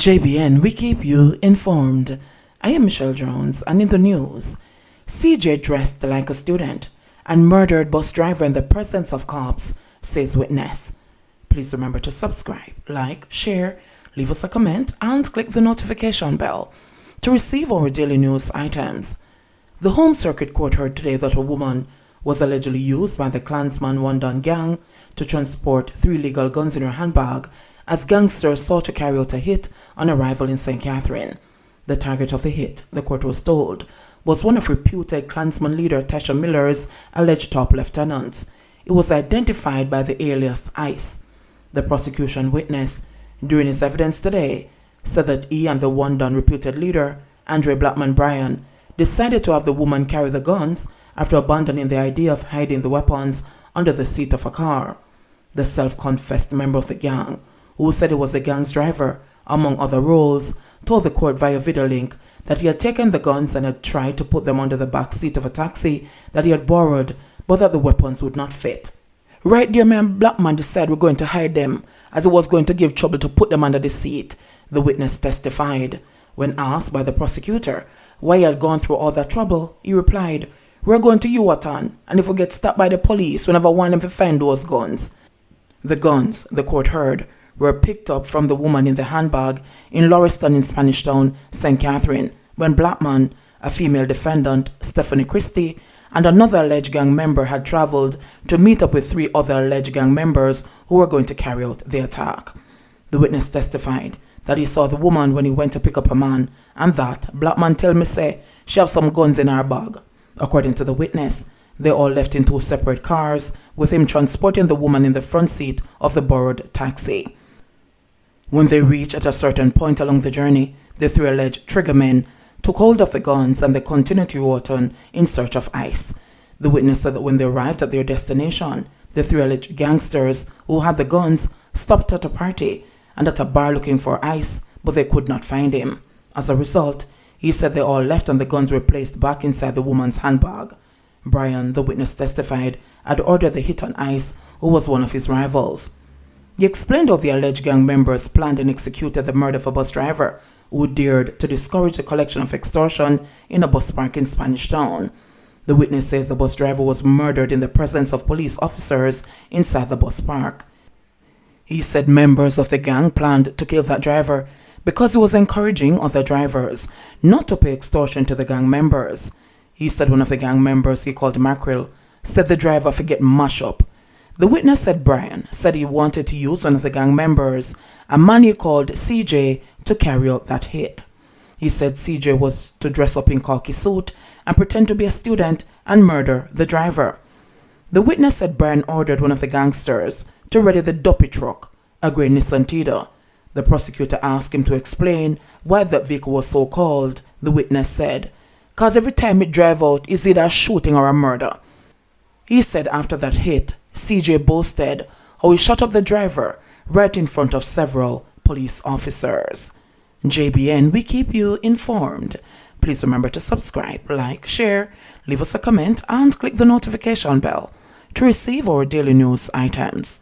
JBN, we keep you informed. I am Michelle Jones, and in the news, CJ dressed like a student and murdered bus driver in the presence of cops, says witness. Please remember to subscribe, like, share, leave us a comment, and click the notification bell to receive our daily news items. The Home Circuit Court heard today that a woman was allegedly used by the Klansman one-done gang to transport 3 illegal guns in her handbag as gangsters sought to carry out a hit on arrival in St. Catherine. The target of the hit, the court was told, was one of reputed Klansman leader Tasha Miller's alleged top lieutenants. It was identified by the alias Ice. The prosecution witness, during his evidence today, said that he and the one-done reputed leader, Andre Blackman Bryan, decided to have the woman carry the guns after abandoning the idea of hiding the weapons under the seat of a car. The self-confessed member of the gang, who said he was the gang's driver, among other roles, told the court via video link that he had taken the guns and had tried to put them under the back seat of a taxi that he had borrowed, but that the weapons would not fit. Right there, man, Blackman decided we're going to hide them, as it was going to give trouble to put them under the seat, the witness testified. When asked by the prosecutor why he had gone through all that trouble, he replied, "We're going to Yuatan, and if we get stopped by the police, we never want them to find those guns." The guns, the court heard, were picked up from the woman in the handbag in Lauriston in Spanish Town, St. Catherine, when Blackman, a female defendant, Stephanie Christie, and another alleged gang member had traveled to meet up with 3 other alleged gang members who were going to carry out the attack. The witness testified that he saw the woman when he went to pick up a man, and that Blackman tell me say she have some guns in her bag. According to the witness, they all left in 2 separate cars, with him transporting the woman in the front seat of the borrowed taxi. When they reached at a certain point along the journey, the 3 alleged triggermen took hold of the guns and they continued to Yuatan in search of Ice. The witness said that when they arrived at their destination, the 3 alleged gangsters who had the guns stopped at a party and at a bar looking for Ice, but they could not find him. As a result, he said they all left and the guns were placed back inside the woman's handbag. Bryan, the witness testified, had ordered the hit on Ice, who was one of his rivals. He explained how the alleged gang members planned and executed the murder of a bus driver who dared to discourage the collection of extortion in a bus park in Spanish Town. The witness says the bus driver was murdered in the presence of police officers inside the bus park. He said members of the gang planned to kill that driver because he was encouraging other drivers not to pay extortion to the gang members. He said one of the gang members, he called Mackerel, said the driver forget mash up. The witness said Bryan said he wanted to use one of the gang members, a man he called CJ, to carry out that hit. He said CJ was to dress up in khaki suit and pretend to be a student and murder the driver. The witness said Bryan ordered one of the gangsters to ready the duppy truck, a grey Nissan Tida. The prosecutor asked him to explain why that vehicle was so called. The witness said, "'Cause every time it drive out, it's either a shooting or a murder." He said after that hit, CJ boasted how he shot up the driver right in front of several police officers. JBN, we keep you informed. Please remember to subscribe, like, share, leave us a comment, and click the notification bell to receive our daily news items.